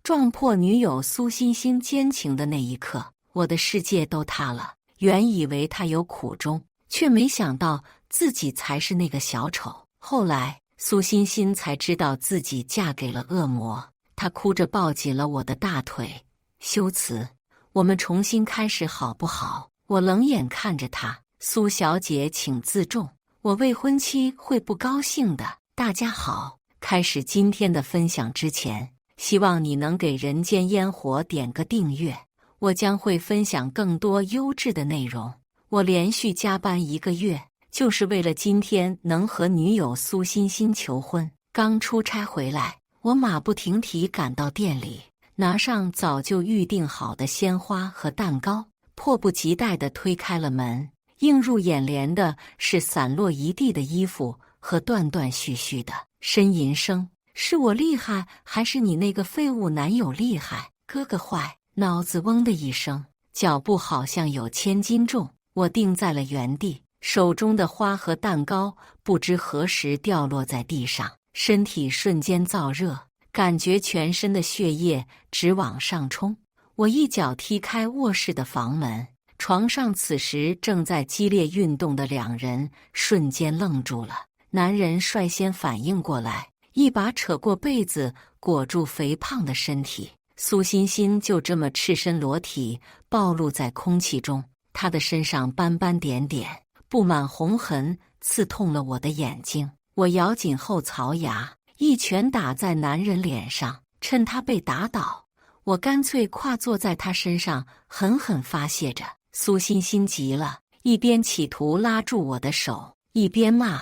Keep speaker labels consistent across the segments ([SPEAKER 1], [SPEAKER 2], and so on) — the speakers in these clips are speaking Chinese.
[SPEAKER 1] 撞破女友苏欣欣奸情的那一刻，我的世界都塌了。原以为他有苦衷，却没想到自己才是那个小丑。后来，苏欣欣才知道自己嫁给了恶魔。她哭着抱紧了我的大腿。修辞，我们重新开始好不好？我冷眼看着她。苏小姐，请自重，我未婚妻会不高兴的。大家好，开始今天的分享之前，希望你能给人间烟火点个订阅。我将会分享更多优质的内容。我连续加班1个月，就是为了今天能和女友苏欣欣求婚。刚出差回来，我马不停蹄赶到店里，拿上早就预定好的鲜花和蛋糕，迫不及待地推开了门。映入眼帘的是散落一地的衣服和断断续续的呻吟声。是我厉害，还是你那个废物男友厉害？哥哥坏！脑子嗡的一声，脚步好像有1000斤重，我定在了原地，手中的花和蛋糕不知何时掉落在地上，身体瞬间燥热，感觉全身的血液直往上冲。我一脚踢开卧室的房门，床上此时正在激烈运动的2人瞬间愣住了。男人率先反应过来，一把扯过被子裹住肥胖的身体。苏欣欣就这么赤身裸体暴露在空气中，她的身上斑斑点点，布满红痕，刺痛了我的眼睛。我咬紧后槽牙，一拳打在男人脸上。趁他被打倒，我干脆跨坐在他身上，狠狠发泄着。苏欣欣急了，一边企图拉住我的手，一边骂：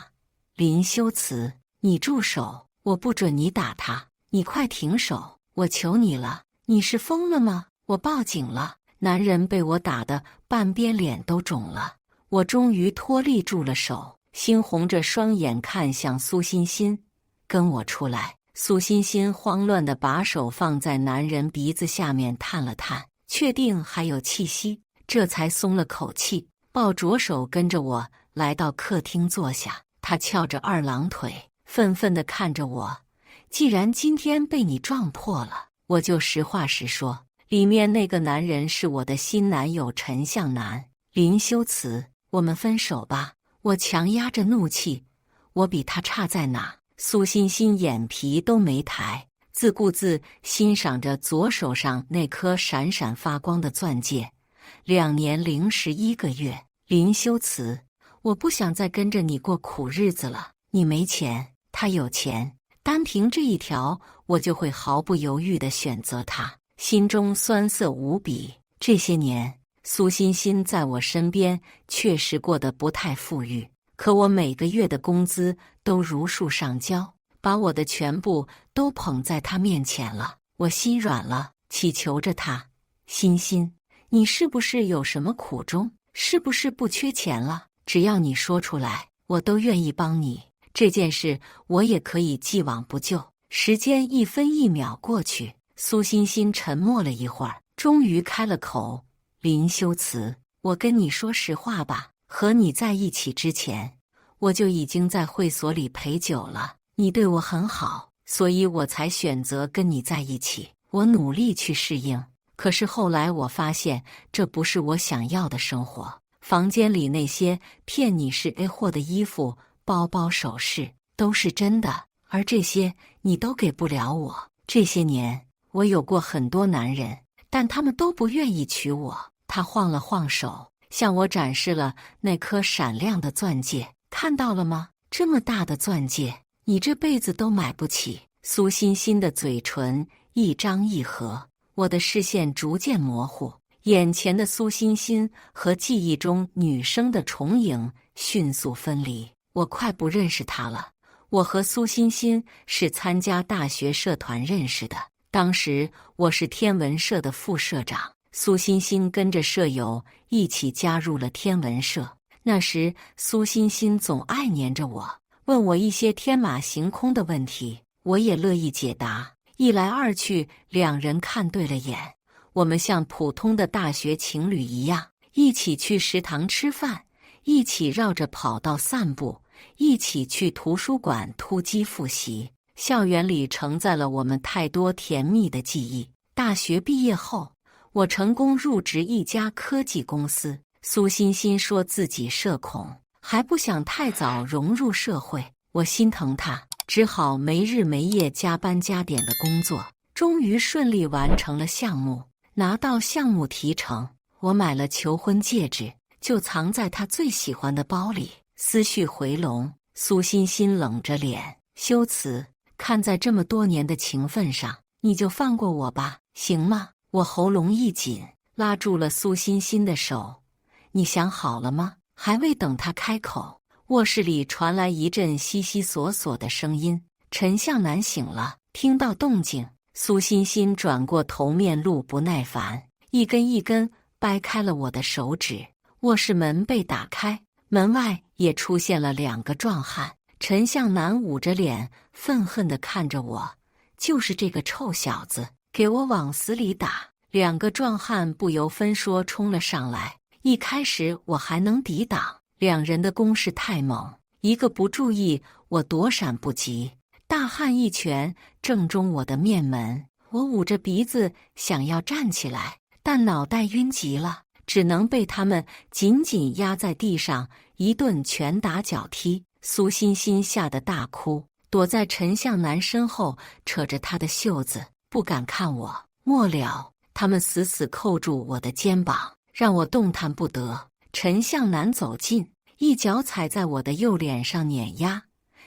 [SPEAKER 1] 林修辞，你住手！我不准你打他，你快停手！我求你了，你是疯了吗？我报警了。男人被我打得半边脸都肿了，我终于脱力住了手，猩红着双眼看向苏欣欣：跟我出来。苏欣欣慌乱地把手放在男人鼻子下面探了探，确定还有气息，这才松了口气，抱着手跟着我来到客厅坐下。他翘着2郎腿，愤愤地看着我：既然今天被你撞破了，我就实话实说，里面那个男人是我的新男友陈向南。林修辞，我们分手吧。我强压着怒气，我比他差在哪？苏欣欣眼皮都没抬，自顾自欣赏着左手上那颗闪闪发光的钻戒。2年零11个月。林修辞，我不想再跟着你过苦日子了。你没钱，他有钱，单凭这一条，我就会毫不犹豫地选择他。心中酸涩无比。这些年，苏欣欣在我身边确实过得不太富裕，可我每个月的工资都如数上交，把我的全部都捧在她面前了。我心软了，祈求着她：欣欣，你是不是有什么苦衷？是不是不缺钱了？只要你说出来，我都愿意帮你。这件事我也可以既往不咎。时间1分1秒过去，苏欣欣沉默了一会儿，终于开了口：林修辞，我跟你说实话吧，和你在一起之前，我就已经在会所里陪酒了。你对我很好，所以我才选择跟你在一起。我努力去适应，可是后来我发现这不是我想要的生活。房间里那些骗你是 A 货的衣服、包包、首饰都是真的，而这些你都给不了我。这些年，我有过很多男人，但他们都不愿意娶我。他晃了晃手，向我展示了那颗闪亮的钻戒。看到了吗？这么大的钻戒，你这辈子都买不起。苏欣欣的嘴唇一张一合，我的视线逐渐模糊，眼前的苏欣欣和记忆中女生的重影迅速分离。我快不认识她了。我和苏欣欣是参加大学社团认识的，当时我是天文社的副社长，苏欣欣跟着舍友一起加入了天文社。那时苏欣欣总爱黏着我，问我一些天马行空的问题，我也乐意解答。一来二去，2人看对了眼。我们像普通的大学情侣一样，一起去食堂吃饭，一起绕着跑道散步，一起去图书馆突击复习。校园里承载了我们太多甜蜜的记忆。大学毕业后，我成功入职一家科技公司。苏欣欣说自己社恐，还不想太早融入社会。我心疼她，只好没日没夜加班加点的工作。终于顺利完成了项目，拿到项目提成。我买了求婚戒指，就藏在她最喜欢的包里。思绪回笼，苏欣欣冷着脸，修辞。看在这么多年的情分上，你就放过我吧，行吗？我喉咙一紧，拉住了苏欣欣的手。你想好了吗？还未等她开口，卧室里传来一阵悉悉索索的声音。陈向南醒了，听到动静，苏欣欣转过头，面露不耐烦，一根一根掰开了我的手指。卧室门被打开，门外也出现了2个壮汉。陈向南捂着脸，愤恨地看着我，就是这个臭小子，给我往死里打！2个壮汉不由分说冲了上来。一开始我还能抵挡，2人的攻势太猛，一个不注意，我躲闪不及，大汉一拳正中我的面门。我捂着鼻子想要站起来，但脑袋晕极了，只能被他们紧紧压在地上，一顿拳打脚踢。苏欣欣吓得大哭，躲在陈向南身后，扯着他的袖子，不敢看我。末了，他们死死扣住我的肩膀，让我动弹不得。陈向南走近，一脚踩在我的右脸上碾压。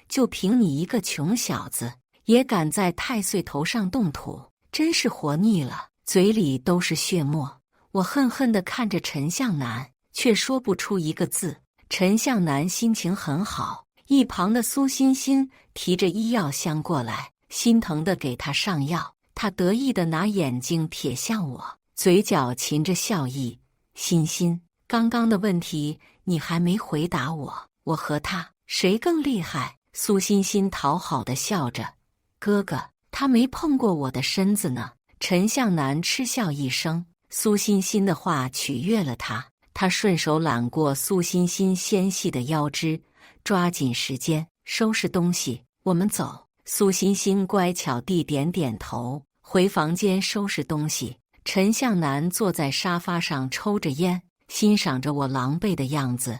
[SPEAKER 1] 就凭你一个穷小子，也敢在太岁头上动土，真是活腻了，嘴里都是血沫。我恨恨地看着陈向南，却说不出一个字。陈向南心情很好，一旁的苏欣欣提着医药箱过来，心疼地给他上药。他得意地拿眼睛瞥向我，嘴角噙着笑意。欣欣，刚刚的问题你还没回答我，我和他谁更厉害？苏欣欣讨好地笑着，哥哥，他没碰过我的身子呢。陈向南嗤笑一声，苏欣欣的话取悦了他。他顺手揽过苏欣欣纤细的腰肢，抓紧时间收拾东西，我们走。苏欣欣乖巧地点点头，回房间收拾东西。陈向南坐在沙发上抽着烟，欣赏着我狼狈的样子。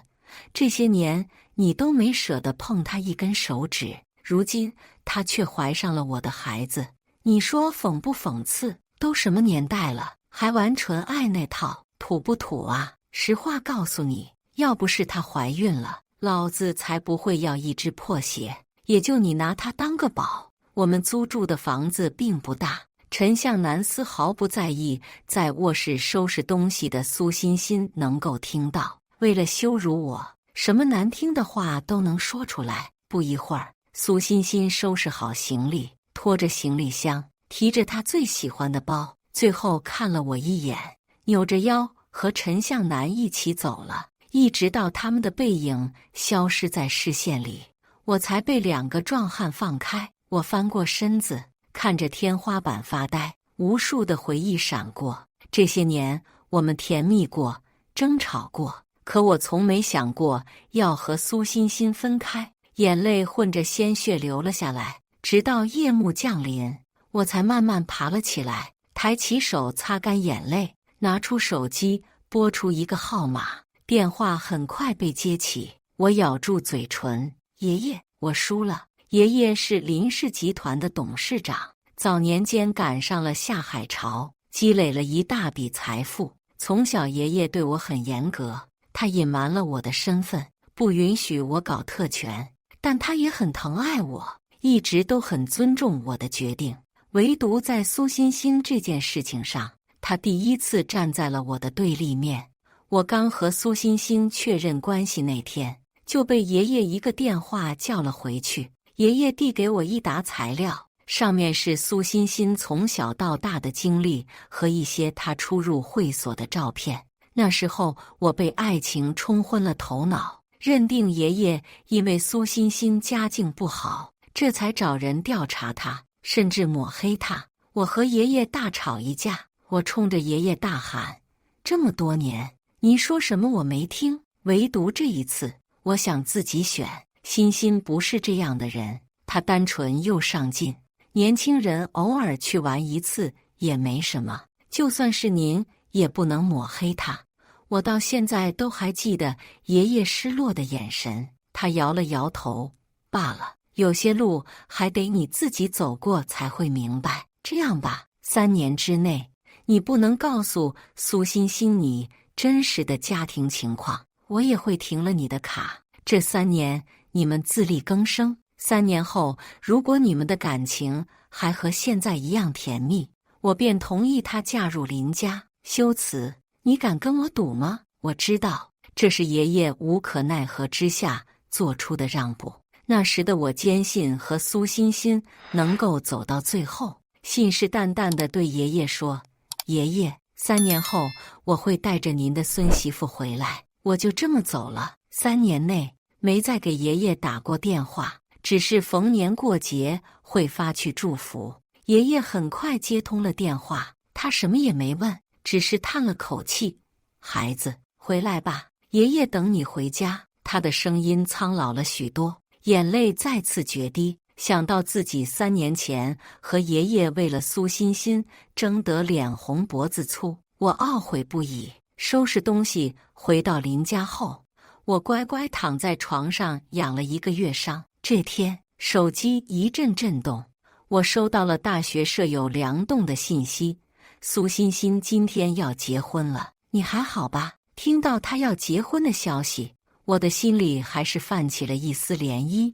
[SPEAKER 1] 这些年你都没舍得碰他一根手指，如今他却怀上了我的孩子，你说讽不讽刺？都什么年代了，还玩纯爱那套，土不土啊？实话告诉你，要不是她怀孕了，老子才不会要一只破鞋，也就你拿她当个宝。我们租住的房子并不大。陈向南丝毫不在意在卧室收拾东西的苏欣欣能够听到，为了羞辱我，什么难听的话都能说出来。不一会儿，苏欣欣收拾好行李，拖着行李箱，提着她最喜欢的包，最后看了我一眼，扭着腰和陈向南一起走了，一直到他们的背影消失在视线里，我才被2个壮汉放开。我翻过身子，看着天花板发呆，无数的回忆闪过。这些年，我们甜蜜过，争吵过，可我从没想过要和苏欣欣分开。眼泪混着鲜血流了下来，直到夜幕降临，我才慢慢爬了起来，抬起手擦干眼泪，拿出手机拨出一个号码，电话很快被接起。我咬住嘴唇，爷爷，我输了。爷爷是林氏集团的董事长，早年间赶上了下海潮，积累了一大笔财富。从小爷爷对我很严格，他隐瞒了我的身份，不允许我搞特权，但他也很疼爱我，一直都很尊重我的决定。唯独在苏欣欣这件事情上，他第一次站在了我的对立面。我刚和苏欣欣确认关系那天，就被爷爷一个电话叫了回去。爷爷递给我一沓材料，上面是苏欣欣从小到大的经历和一些她出入会所的照片。那时候我被爱情冲昏了头脑，认定爷爷因为苏欣欣家境不好，这才找人调查她，甚至抹黑她。我和爷爷大吵一架，我冲着爷爷大喊：这么多年，你说什么我没听，唯独这一次，我想自己选。欣欣不是这样的人，她他单纯又上进，年轻人偶尔去玩一次也没什么，就算是您也不能抹黑他。我到现在都还记得爷爷失落的眼神。他摇了摇头，罢了，有些路还得你自己走过才会明白。这样吧，3年之内，你不能告诉苏欣欣你真实的家庭情况，我也会停了你的卡。这3年你们自力更生，3年后，如果你们的感情还和现在一样甜蜜，我便同意她嫁入林家。修辞，你敢跟我赌吗？我知道，这是爷爷无可奈何之下做出的让步。那时的我坚信和苏欣欣能够走到最后，信誓旦旦地对爷爷说：“爷爷，3年后我会带着您的孙媳妇回来。”我就这么走了。3年内没再给爷爷打过电话，只是逢年过节会发去祝福。爷爷很快接通了电话，他什么也没问，只是叹了口气：“孩子，回来吧，爷爷等你回家。”他的声音苍老了许多，眼泪再次决堤。想到自己3年前和爷爷为了苏欣欣争得脸红脖子粗，我懊悔不已。收拾东西回到林家后，我乖乖躺在床上养了1个月伤。这天，手机一阵震动，我收到了大学舍友梁栋的信息：苏欣欣今天要结婚了，你还好吧？听到他要结婚的消息，我的心里还是泛起了一丝涟漪。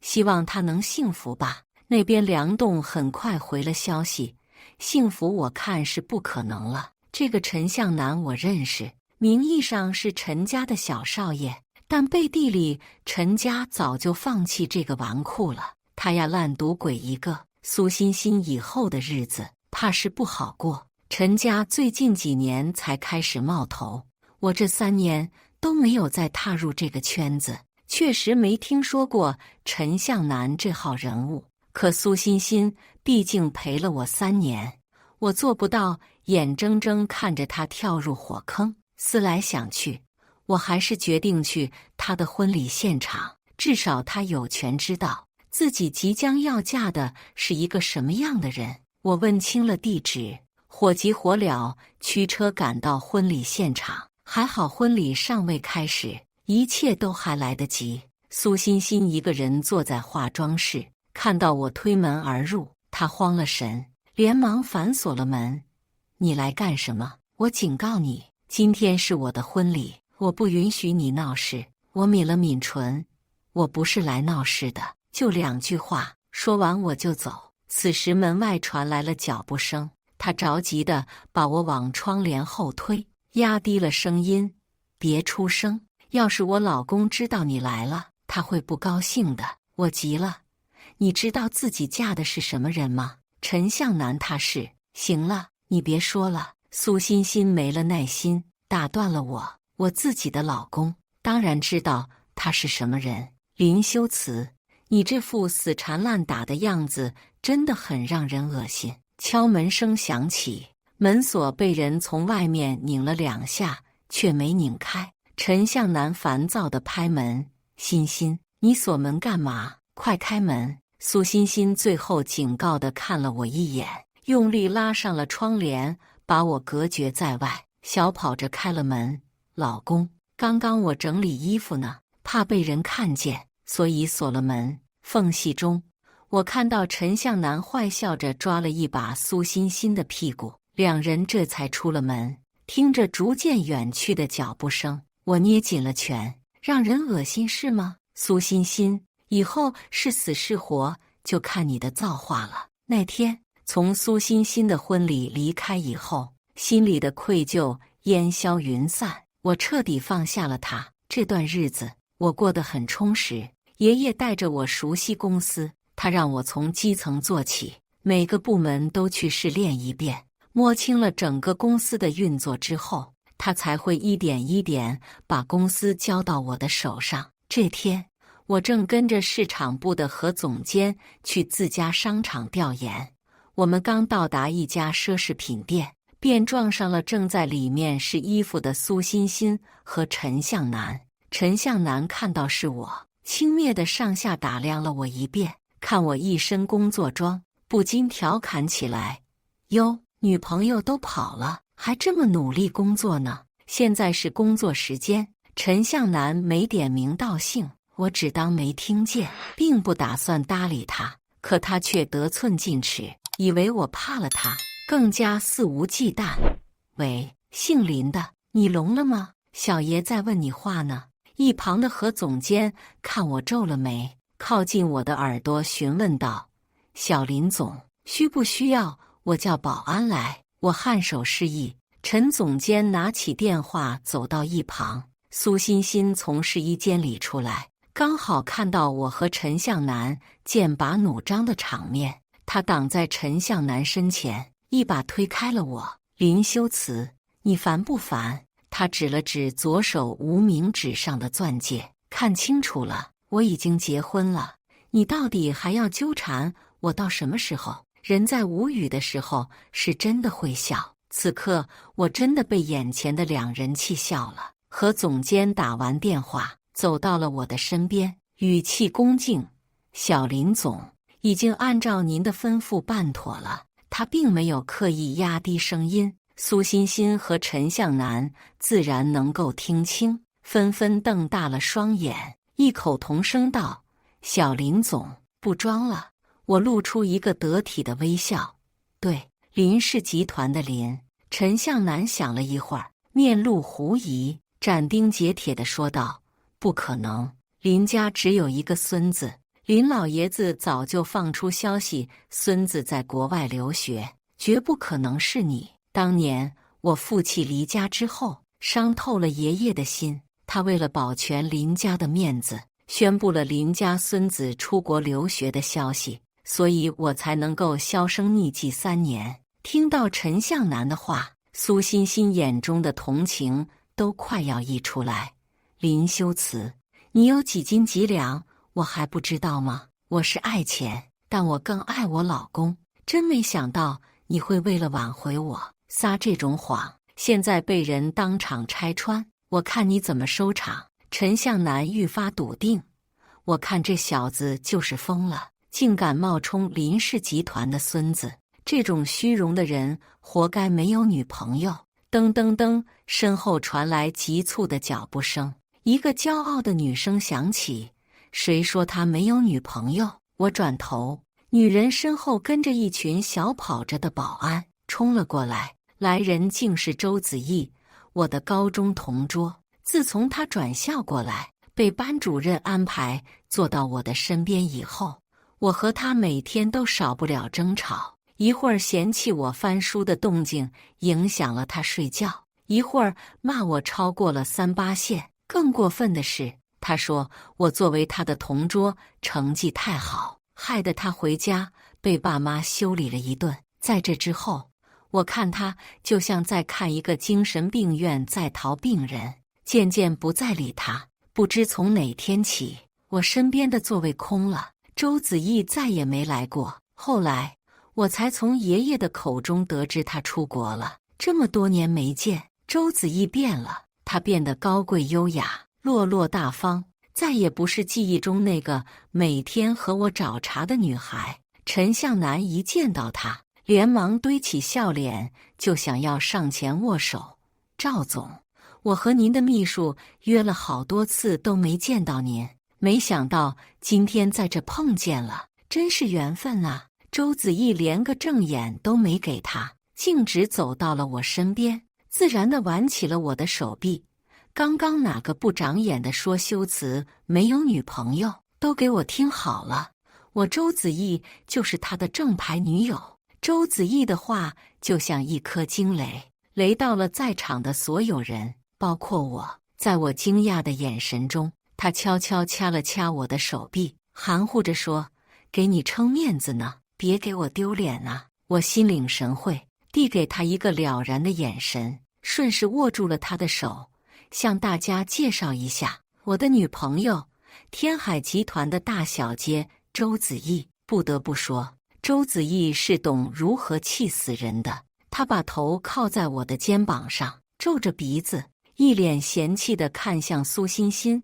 [SPEAKER 1] 希望他能幸福吧。那边梁栋很快回了消息：幸福我看是不可能了。这个陈向南我认识，名义上是陈家的小少爷，但背地里陈家早就放弃这个纨绔了。他呀，烂赌鬼一个，苏欣欣以后的日子怕是不好过。陈家最近几年才开始冒头，我这3年都没有再踏入这个圈子，确实没听说过陈向南这号人物。可苏欣欣毕竟陪了我3年，我做不到眼睁睁看着他跳入火坑。思来想去，我还是决定去他的婚礼现场，至少他有权知道自己即将要嫁的是一个什么样的人。我问清了地址，火急火燎驱车赶到婚礼现场。还好婚礼尚未开始，一切都还来得及。苏欣欣一个人坐在化妆室，看到我推门而入，她慌了神，连忙反锁了门。你来干什么？我警告你，今天是我的婚礼，我不允许你闹事。我抿了抿唇，我不是来闹事的，就2句话。说完我就走。此时门外传来了脚步声，他着急地把我往窗帘后推，压低了声音：别出声，要是我老公知道你来了，他会不高兴的。我急了：你知道自己嫁的是什么人吗？陈向南他是……行了，你别说了。苏欣欣没了耐心，打断了我：我自己的老公当然知道他是什么人。林修辞，你这副死缠烂打的样子真的很让人恶心。敲门声响起，门锁被人从外面拧了2下，却没拧开。陈向南烦躁地拍门：欣欣，你锁门干嘛？快开门！苏欣欣最后警告地看了我一眼，用力拉上了窗帘，把我隔绝在外，小跑着开了门。老公，刚刚我整理衣服呢，怕被人看见，所以锁了门。缝隙中，我看到陈向南坏笑着抓了一把苏欣欣的屁股，两人这才出了门。听着逐渐远去的脚步声，我捏紧了拳。让人恶心是吗？苏欣欣，以后是死是活就看你的造化了。那天从苏欣欣的婚礼离开以后，心里的愧疚烟消云散，我彻底放下了她。这段日子我过得很充实，爷爷带着我熟悉公司，他让我从基层做起，每个部门都去试练一遍，摸清了整个公司的运作之后，他才会一点一点把公司交到我的手上。这天，我正跟着市场部的何总监去自家商场调研。我们刚到达一家奢侈品店，便撞上了正在里面试衣服的苏欣欣和陈向南。陈向南看到是我，轻蔑地上下打量了我一遍，看我一身工作装，不禁调侃起来：哟，女朋友都跑了，还这么努力工作呢？现在是工作时间。陈向南没点名道姓，我只当没听见，并不打算搭理他。可他却得寸进尺，以为我怕了他，更加肆无忌惮。喂，姓林的，你聋了吗？小爷在问你话呢。一旁的何总监看我皱了眉，靠近我的耳朵询问道：小林总，需不需要我叫保安来？我颔首示意。陈总监拿起电话走到一旁。苏欣欣从试衣间里出来，刚好看到我和陈向南剑拔弩张的场面，他挡在陈向南身前，一把推开了我。林修辞，你烦不烦？他指了指左手无名指上的钻戒，看清楚了，我已经结婚了，你到底还要纠缠我到什么时候？人在无语的时候是真的会笑，此刻我真的被眼前的两人气笑了。何总监打完电话，走到了我的身边，语气恭敬：小林总，已经按照您的吩咐办妥了。他并没有刻意压低声音，苏欣欣和陈向南自然能够听清，纷纷瞪大了双眼，异口同声道：小林总，不装了。我露出一个得体的微笑。对，林氏集团的林。陈向南想了一会儿，面露狐疑，斩钉截铁地说道：不可能，林家只有一个孙子，林老爷子早就放出消息，孙子在国外留学，绝不可能是你。当年我负气离家之后，伤透了爷爷的心，他为了保全林家的面子，宣布了林家孙子出国留学的消息，所以我才能够销声匿迹3年。听到陈向南的话，苏欣欣眼中的同情都快要溢出来。林修辞，你有几斤几两，我还不知道吗？我是爱钱，但我更爱我老公。真没想到你会为了挽回我，撒这种谎，现在被人当场拆穿，我看你怎么收场。陈向南愈发笃定，我看这小子就是疯了，竟敢冒充林氏集团的孙子。这种虚荣的人活该没有女朋友。噔噔噔，身后传来急促的脚步声，一个骄傲的女声响起：谁说他没有女朋友？我转头，女人身后跟着一群小跑着的保安冲了过来，来人竟是周子毅，我的高中同桌。自从他转校过来，被班主任安排坐到我的身边以后，我和他每天都少不了争吵。一会儿嫌弃我翻书的动静影响了他睡觉，一会儿骂我超过了38线。更过分的是，他说我作为他的同桌成绩太好，害得他回家被爸妈修理了一顿。在这之后，我看他就像在看一个精神病院在逃病人，渐渐不再理他。不知从哪天起，我身边的座位空了，周子毅再也没来过。后来我才从爷爷的口中得知他出国了。这么多年没见，周子毅变了，他变得高贵优雅、落落大方，再也不是记忆中那个每天和我找茬的女孩。陈向南一见到他，连忙堆起笑脸，就想要上前握手。赵总，我和您的秘书约了好多次都没见到您，没想到今天在这碰见了，真是缘分啊。周子毅连个正眼都没给他，径直走到了我身边，自然地挽起了我的手臂。刚刚哪个不长眼的说修辞没有女朋友，都给我听好了，我周子毅就是他的正牌女友。周子毅的话就像一颗惊雷，雷到了在场的所有人，包括我。在我惊讶的眼神中，他悄悄掐了掐我的手臂，含糊着说：给你撑面子呢，别给我丢脸啊。我心领神会，递给他一个了然的眼神，顺势握住了他的手，向大家介绍一下我的女朋友，天海集团的大小姐周子毅。不得不说，周子毅是懂如何气死人的。他把头靠在我的肩膀上，皱着鼻子，一脸嫌弃地看向苏欣欣。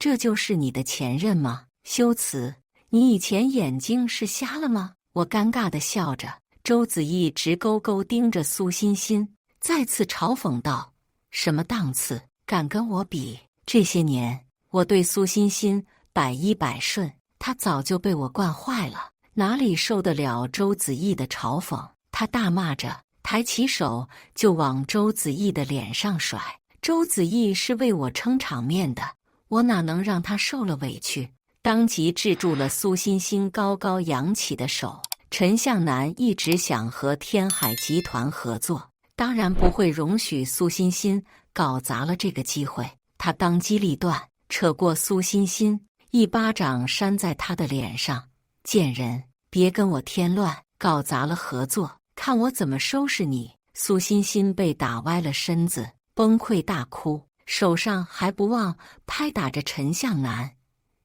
[SPEAKER 1] 这就是你的前任吗？修辞，你以前眼睛是瞎了吗？我尴尬地笑着。周子毅直勾勾盯着苏欣欣，再次嘲讽道：“什么档次，敢跟我比？这些年我对苏欣欣百依百顺，她早就被我惯坏了，哪里受得了周子毅的嘲讽？”他大骂着，抬起手就往周子毅的脸上甩。周子毅是为我撑场面的，我哪能让他受了委屈？当即制住了苏欣欣高高扬起的手。陈向南一直想和天海集团合作，当然不会容许苏欣欣搞砸了这个机会。他当机立断，扯过苏欣欣，一巴掌扇在他的脸上：“贱人，别跟我添乱，搞砸了合作，看我怎么收拾你！”苏欣欣被打歪了身子，崩溃大哭，手上还不忘拍打着陈向南：“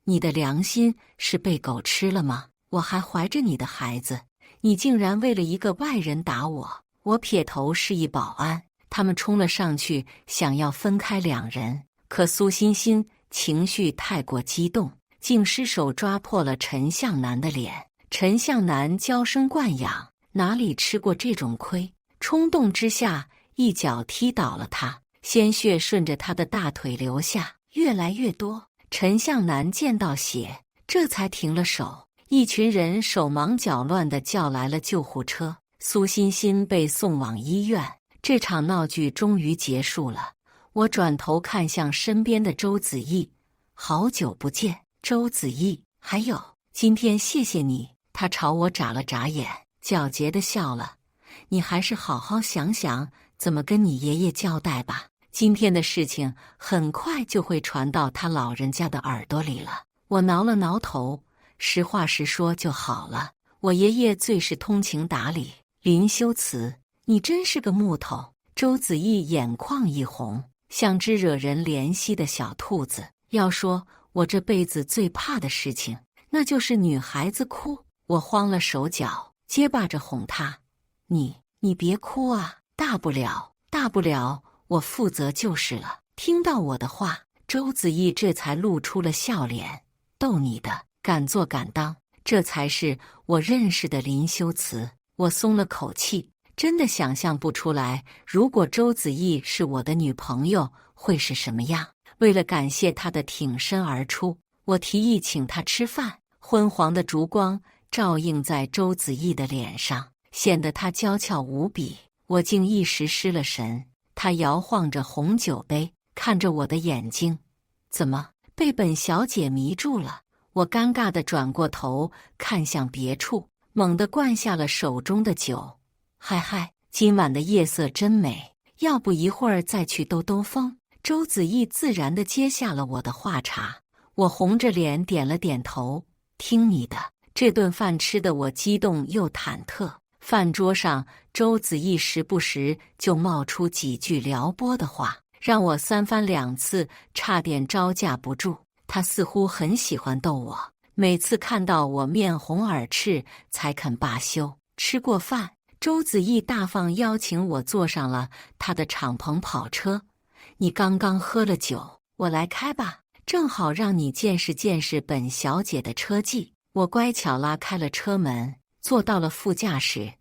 [SPEAKER 1] 你的良心是被狗吃了吗？我还怀着你的孩子，你竟然为了一个外人打我！”我撇头示意保安，他们冲了上去，想要分开两人。可苏欣欣情绪太过激动，竟失手抓破了陈向南的脸。陈向南娇生惯养，哪里吃过这种亏？冲动之下，一脚踢倒了他，鲜血顺着他的大腿流下，越来越多。陈向南见到血，这才停了手。一群人手忙脚乱地叫来了救护车，苏欣欣被送往医院。这场闹剧终于结束了。我转头看向身边的周子毅：“好久不见，周子毅，还有，今天谢谢你。”他朝我眨了眨眼，皎洁地笑了：“你还是好好想想怎么跟你爷爷交代吧。今天的事情很快就会传到他老人家的耳朵里了。”我挠了挠头，实话实说就好了。我爷爷最是通情达理。林修辞，你真是个木头。周子毅眼眶一红，像只惹人怜惜的小兔子。要说我这辈子最怕的事情，那就是女孩子哭。我慌了手脚，结巴着哄她：“你别哭啊，大不了我负责就是了。”听到我的话，周子毅这才露出了笑脸：“逗你的，敢做敢当，这才是我认识的林修辞。”我松了口气，真的想象不出来，如果周子毅是我的女朋友，会是什么样。为了感谢他的挺身而出，我提议请他吃饭。昏黄的烛光照映在周子毅的脸上，显得他娇俏无比。我竟一时失了神。他摇晃着红酒杯，看着我的眼睛：“怎么，被本小姐迷住了？”我尴尬地转过头看向别处，猛地灌下了手中的酒。嗨，今晚的夜色真美，要不一会儿再去兜兜风？周子毅自然地接下了我的话茬。我红着脸点了点头：“听你的。”这顿饭吃得我激动又忐忑。饭桌上，周子毅时不时就冒出几句撩拨的话，让我三番两次差点招架不住。他似乎很喜欢逗我，每次看到我面红耳赤才肯罢休。吃过饭，周子毅大方邀请我坐上了他的敞篷跑车。“你刚刚喝了酒，我来开吧，正好让你见识见识本小姐的车技。”我乖巧拉开了车门，坐到了副驾驶。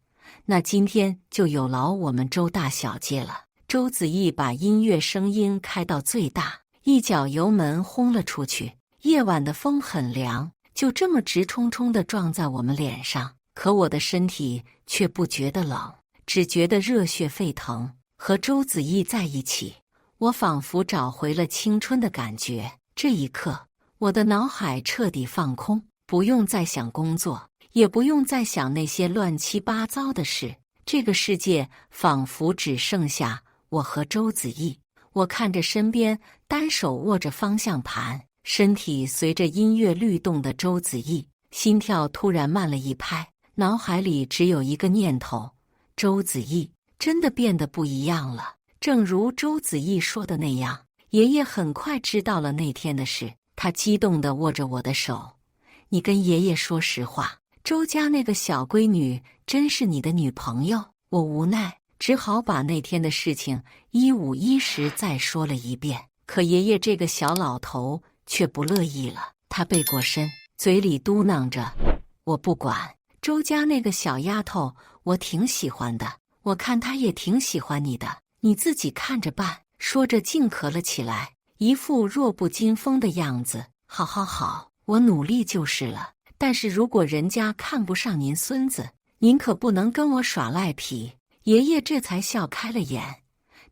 [SPEAKER 1] 那今天就有劳我们周大小姐了。周子毅把音乐声音开到最大，一脚油门轰了出去。夜晚的风很凉，就这么直冲冲地撞在我们脸上。可我的身体却不觉得冷，只觉得热血沸腾。和周子毅在一起，我仿佛找回了青春的感觉。这一刻，我的脑海彻底放空。不用再想工作，也不用再想那些乱七八糟的事。这个世界仿佛只剩下我和周子毅。我看着身边单手握着方向盘，身体随着音乐律动的周子毅，心跳突然慢了一拍，脑海里只有一个念头：周子毅真的变得不一样了。正如周子毅说的那样，爷爷很快知道了那天的事。他激动地握着我的手：“你跟爷爷说实话，周家那个小闺女真是你的女朋友？”我无奈，只好把那天的事情一五一十再说了一遍。可爷爷这个小老头却不乐意了。他背过身，嘴里嘟囔着：“我不管，周家那个小丫头，我挺喜欢的，我看她也挺喜欢你的，你自己看着办。”说着竟咳了起来，一副弱不禁风的样子。好好好，我努力就是了。但是如果人家看不上您孙子，您可不能跟我耍赖皮。爷爷这才笑开了眼，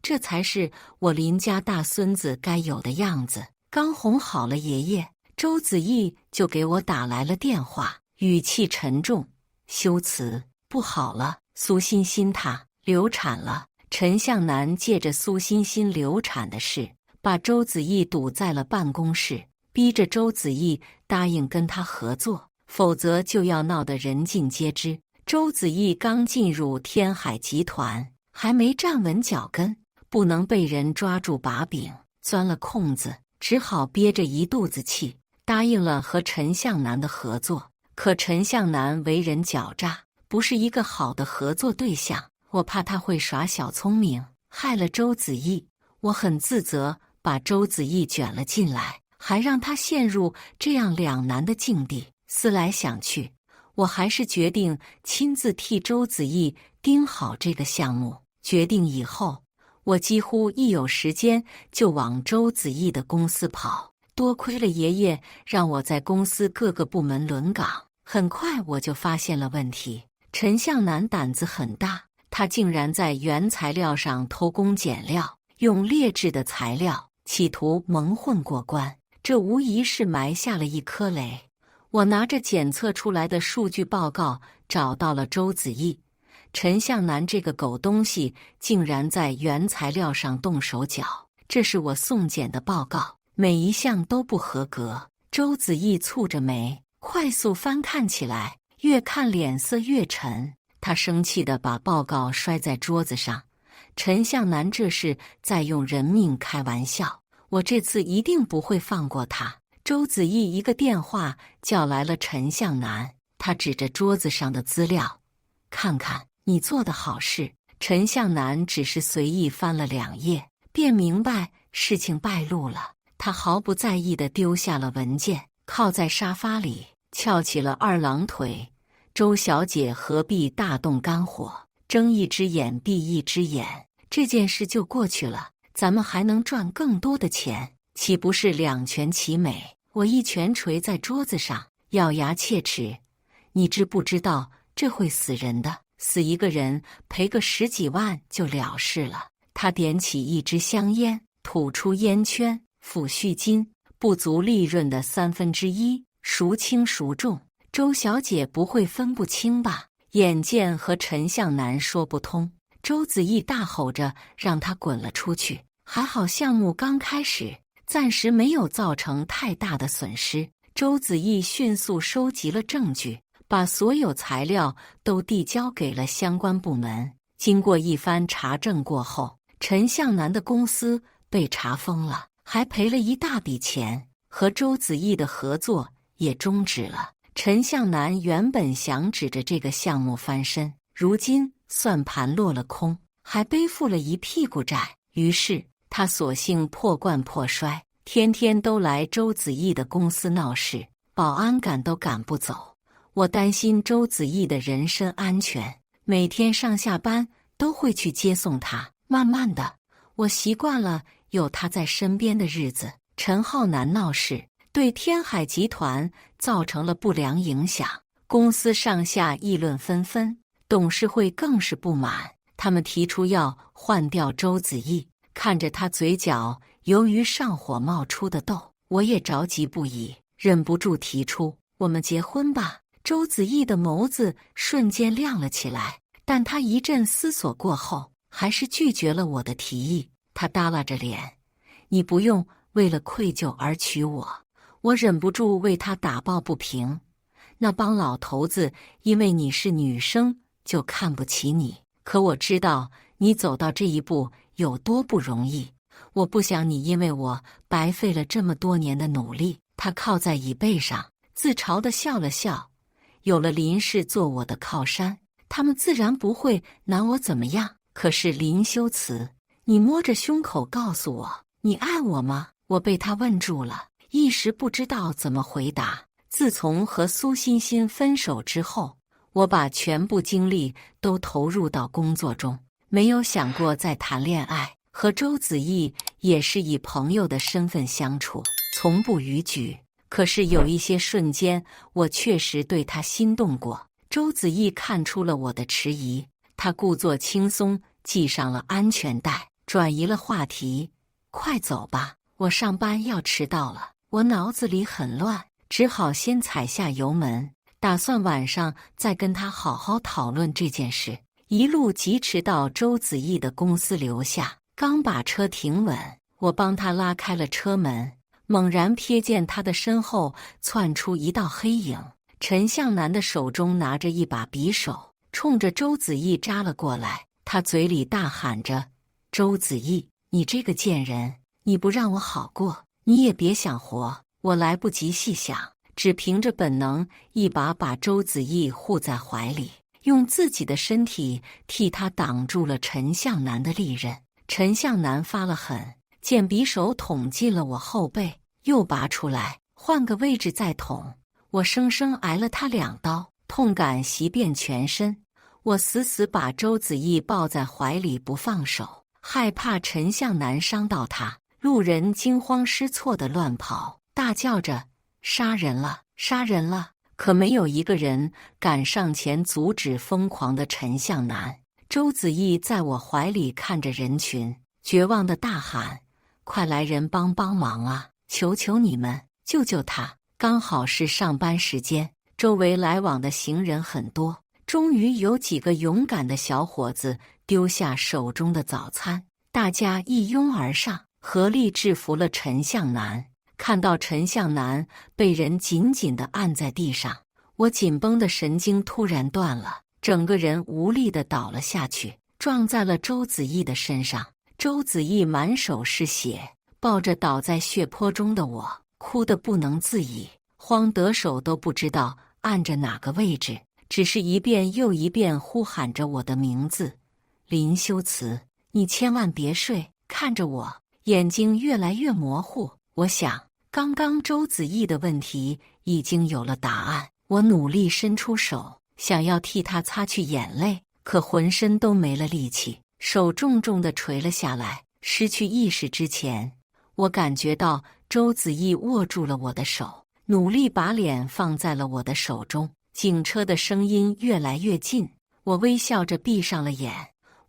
[SPEAKER 1] 这才是我林家大孙子该有的样子。刚哄好了爷爷，周子义就给我打来了电话，语气沉重：“修辞不好了，苏欣欣她流产了。”陈向南借着苏欣欣流产的事，把周子义堵在了办公室，逼着周子义答应跟他合作，否则就要闹得人尽皆知。周子义刚进入天海集团，还没站稳脚跟，不能被人抓住把柄，钻了空子，只好憋着一肚子气，答应了和陈向南的合作。可陈向南为人狡诈，不是一个好的合作对象。我怕他会耍小聪明，害了周子义。我很自责，把周子义卷了进来，还让他陷入这样两难的境地。思来想去，我还是决定亲自替周子义盯好这个项目。决定以后，我几乎一有时间就往周子义的公司跑。多亏了爷爷让我在公司各个部门轮岗，很快我就发现了问题。陈向南胆子很大，他竟然在原材料上偷工减料，用劣质的材料，企图蒙混过关，这无疑是埋下了一颗雷。我拿着检测出来的数据报告找到了周子义，陈向南这个狗东西竟然在原材料上动手脚，这是我送检的报告，每一项都不合格。周子义蹙着眉，快速翻看起来，越看脸色越沉。他生气地把报告摔在桌子上。陈向南这是在用人命开玩笑，我这次一定不会放过他。周子义一个电话叫来了陈向南，他指着桌子上的资料：“看看你做的好事。”陈向南只是随意翻了2页，便明白事情败露了。他毫不在意地丢下了文件，靠在沙发里，翘起了二郎腿。周小姐何必大动肝火，睁一只眼闭一只眼，这件事就过去了，咱们还能赚更多的钱，岂不是两全其美？我一拳捶在桌子上，咬牙切齿：“你知不知道这会死人的？死一个人赔个10几万就了事了。”他点起一支香烟，吐出烟圈，抚恤金不足利润的1/3，孰轻孰重？周小姐不会分不清吧？眼见和陈向南说不通，周子义大吼着让他滚了出去。还好项目刚开始，暂时没有造成太大的损失。周子义迅速收集了证据，把所有材料都递交给了相关部门。经过一番查证过后，陈向南的公司被查封了，还赔了一大笔钱，和周子义的合作也终止了。陈向南原本想指着这个项目翻身，如今算盘落了空，还背负了一屁股债，于是他索性破罐破摔，天天都来周子义的公司闹事，保安赶都赶不走。我担心周子义的人身安全，每天上下班都会去接送他。慢慢的，我习惯了有他在身边的日子。陈浩南闹事，对天海集团造成了不良影响，公司上下议论纷纷，董事会更是不满，他们提出要换掉周子义。看着他嘴角由于上火冒出的痘，我也着急不已，忍不住提出：“我们结婚吧。”周子义的眸子瞬间亮了起来，但他一阵思索过后，还是拒绝了我的提议。他耷拉着脸：“你不用为了愧疚而娶我。”我忍不住为他打抱不平。那帮老头子因为你是女生就看不起你，可我知道你走到这一步有多不容易，我不想你因为我白费了这么多年的努力。他靠在椅背上，自嘲地笑了笑。有了林氏做我的靠山，他们自然不会拿我怎么样。可是林修辞，你摸着胸口告诉我，你爱我吗？我被他问住了。一时不知道怎么回答。自从和苏欣欣分手之后，我把全部精力都投入到工作中，没有想过再谈恋爱。和周子毅也是以朋友的身份相处，从不逾矩。可是有一些瞬间，我确实对他心动过。周子毅看出了我的迟疑，他故作轻松，系上了安全带，转移了话题。快走吧，我上班要迟到了。我脑子里很乱，只好先踩下油门，打算晚上再跟他好好讨论这件事。一路疾驰到周子毅的公司楼下，刚把车停稳，我帮他拉开了车门，猛然瞥见他的身后窜出一道黑影。陈向南的手中拿着一把匕首，冲着周子毅扎了过来。他嘴里大喊着：“周子毅，你这个贱人，你不让我好过，你也别想活！”我来不及细想，只凭着本能，一把把周子毅护在怀里，用自己的身体替他挡住了陈向南的利刃。陈向南发了狠，见匕首捅进了我后背，又拔出来，换个位置再捅。我生生挨了他2刀，痛感袭遍全身。我死死把周子毅抱在怀里不放手，害怕陈向南伤到他。路人惊慌失措地乱跑，大叫着：“杀人了！杀人了！”可没有一个人敢上前阻止疯狂的陈向南。周子毅在我怀里看着人群，绝望地大喊：“快来人帮帮忙啊！求求你们，救救他！”刚好是上班时间，周围来往的行人很多。终于有几个勇敢的小伙子丢下手中的早餐，大家一拥而上，合力制服了陈向南。看到陈向南被人紧紧地按在地上，我紧绷的神经突然断了，整个人无力地倒了下去，撞在了周子毅的身上。周子毅满手是血，抱着倒在血泊中的我，哭得不能自已，慌得手都不知道按着哪个位置，只是一遍又一遍呼喊着我的名字：“林修辞，你千万别睡！”看着我，眼睛越来越模糊。我想，刚刚周子毅的问题已经有了答案。我努力伸出手，想要替他擦去眼泪，可浑身都没了力气，手重重地垂了下来。失去意识之前，我感觉到周子毅握住了我的手，努力把脸放在了我的手中。警车的声音越来越近，我微笑着闭上了眼。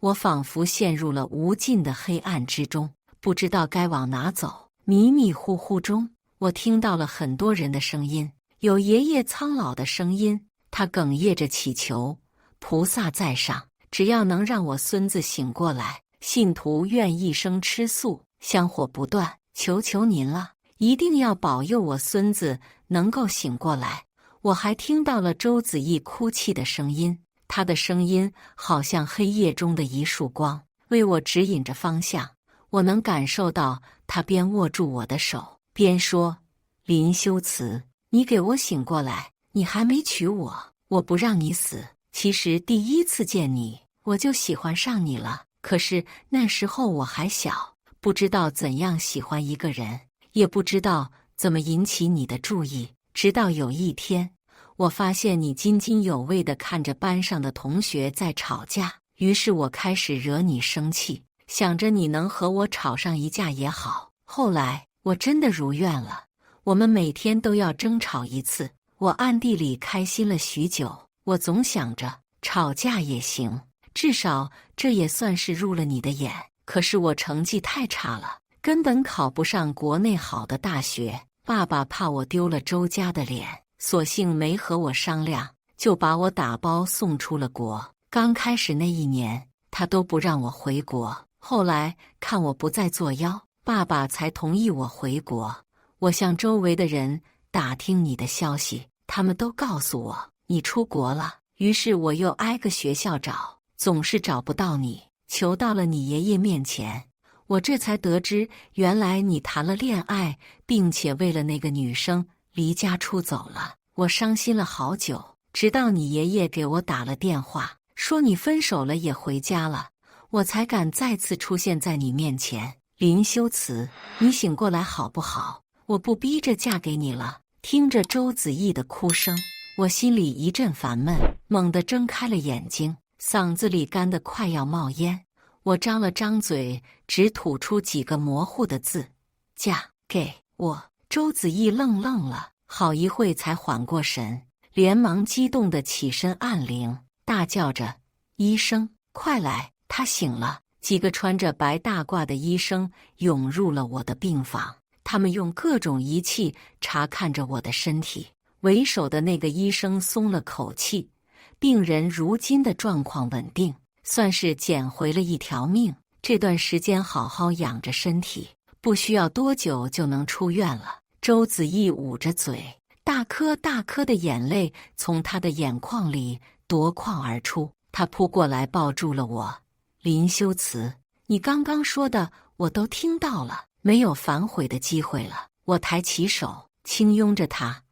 [SPEAKER 1] 我仿佛陷入了无尽的黑暗之中，不知道该往哪走。迷迷糊糊中，我听到了很多人的声音，有爷爷苍老的声音，他哽咽着祈求：“菩萨在上，只要能让我孙子醒过来，信徒愿一生吃素，香火不断，求求您了，一定要保佑我孙子能够醒过来。”我还听到了周子毅哭泣的声音，他的声音好像黑夜中的一束光，为我指引着方向。我能感受到他边握住我的手，边说：“林修辞，你给我醒过来，你还没娶我，我不让你死。其实第一次见你，我就喜欢上你了。可是那时候我还小，不知道怎样喜欢一个人，也不知道怎么引起你的注意。直到有一天，我发现你津津有味地看着班上的同学在吵架，于是我开始惹你生气，想着你能和我吵上一架也好。后来我真的如愿了，我们每天都要争吵一次。我暗地里开心了许久，我总想着吵架也行，至少这也算是入了你的眼。可是我成绩太差了，根本考不上国内好的大学。爸爸怕我丢了周家的脸，索性没和我商量，就把我打包送出了国。刚开始那1年，他都不让我回国。后来看我不再作妖，爸爸才同意我回国。我向周围的人打听你的消息，他们都告诉我你出国了。于是我又挨个学校找，总是找不到你，求到了你爷爷面前。我这才得知，原来你谈了恋爱，并且为了那个女生离家出走了。我伤心了好久，直到你爷爷给我打了电话，说你分手了也回家了，我才敢再次出现在你面前。林修辞，你醒过来好不好？我不逼着嫁给你了。听着周子毅的哭声，我心里一阵烦闷，猛地睁开了眼睛，嗓子里干得快要冒烟。我张了张嘴，只吐出几个模糊的字：嫁给我。周子毅愣了，好一会才缓过神，连忙激动地起身按铃，大叫着：医生，快来！他醒了。几个穿着白大褂的医生涌入了我的病房，他们用各种仪器查看着我的身体。为首的那个医生松了口气，病人如今的状况稳定，算是捡回了一条命。这段时间好好养着身体，不需要多久就能出院了。周子毅捂着嘴，大颗大颗的眼泪从他的眼眶里夺眶而出。他扑过来抱住了我。林修辞，你刚刚说的我都听到了，没有反悔的机会了。我抬起手轻拥着他，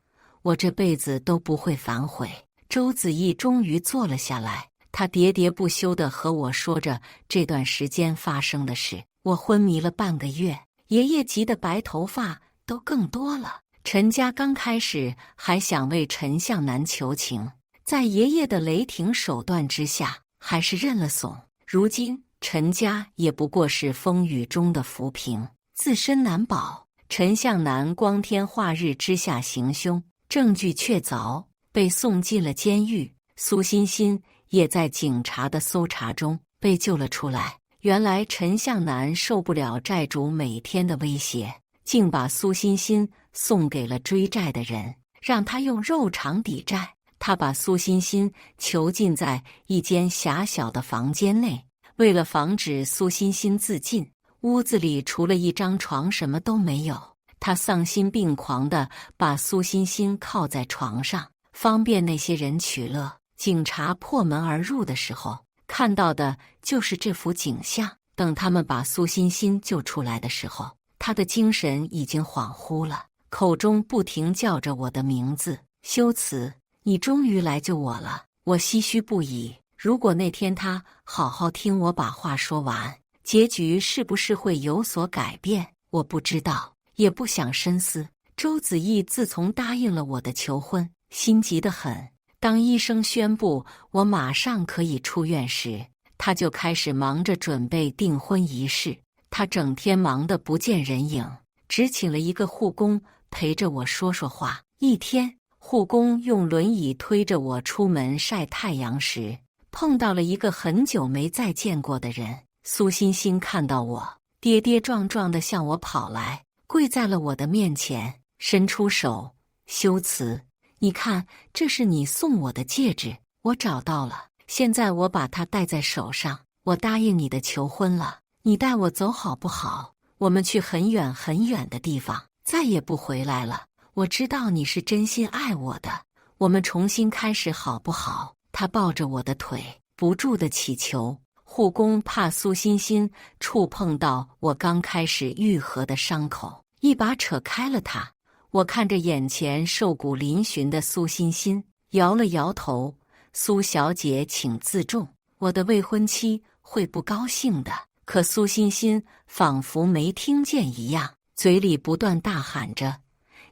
[SPEAKER 1] 我这辈子都不会反悔。周子毅终于坐了下来，他喋喋不休地和我说着这段时间发生的事。我昏迷了半个月，爷爷急得白头发都更多了。陈家刚开始还想为陈向南求情，在爷爷的雷霆手段之下，还是认了怂。如今陈家也不过是风雨中的浮萍，自身难保。陈向南光天化日之下行凶，证据确凿，被送进了监狱。苏欣欣也在警察的搜查中被救了出来。原来陈向南受不了债主每天的威胁，竟把苏欣欣送给了追债的人，让他用肉偿抵债。他把苏欣欣囚禁在一间狭小的房间内，为了防止苏欣欣自尽，屋子里除了一张床什么都没有。他丧心病狂地把苏欣欣铐在床上，方便那些人取乐。警察破门而入的时候，看到的就是这幅景象。等他们把苏欣欣救出来的时候，他的精神已经恍惚了，口中不停叫着我的名字：修辞，你终于来救我了。我唏嘘不已。如果那天他好好听我把话说完，结局是不是会有所改变，我不知道，也不想深思。周子毅自从答应了我的求婚，心急得很。当医生宣布我马上可以出院时，他就开始忙着准备订婚仪式。他整天忙得不见人影，只请了一个护工陪着我说说话。一天，护工用轮椅推着我出门晒太阳时，碰到了一个很久没再见过的人。苏欣欣看到我，跌跌撞撞地向我跑来，跪在了我的面前，伸出手：修辞，你看，这是你送我的戒指，我找到了，现在我把它戴在手上。我答应你的求婚了，你带我走好不好？我们去很远很远的地方，再也不回来了。我知道你是真心爱我的，我们重新开始好不好？他抱着我的腿，不住地祈求。护工怕苏欣欣触碰到我刚开始愈合的伤口，一把扯开了他。我看着眼前瘦骨嶙峋的苏欣欣，摇了摇头：苏小姐请自重，我的未婚妻会不高兴的。可苏欣欣仿佛没听见一样，嘴里不断大喊着：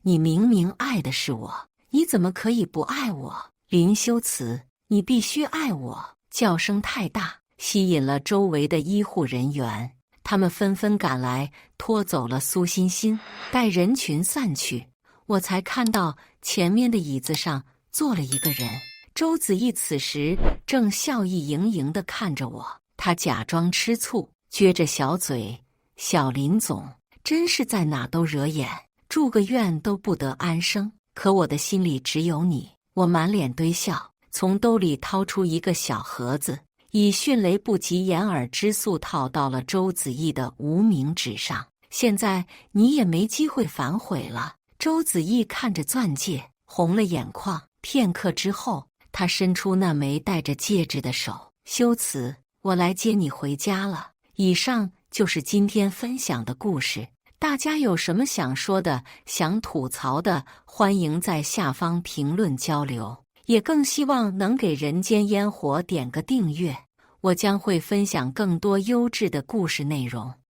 [SPEAKER 1] 你明明爱的是我，你怎么可以不爱我？林修辞，你必须爱我！叫声太大，吸引了周围的医护人员，他们纷纷赶来拖走了苏欣欣。待人群散去，我才看到前面的椅子上坐了一个人。周子毅此时正笑意盈盈地看着我，他假装吃醋，撅着小嘴：小林总真是在哪都惹眼，住个院都不得安生。可我的心里只有你。我满脸堆笑，从兜里掏出一个小盒子，以迅雷不及掩耳之速套到了周子毅的无名指上。现在你也没机会反悔了。周子毅看着钻戒，红了眼眶。片刻之后，他伸出那枚戴着戒指的手：修辞，我来接你回家了。以上就是今天分享的故事。大家有什么想说的、想吐槽的，欢迎在下方评论交流。也更希望能给人间烟火点个订阅，我将会分享更多优质的故事内容。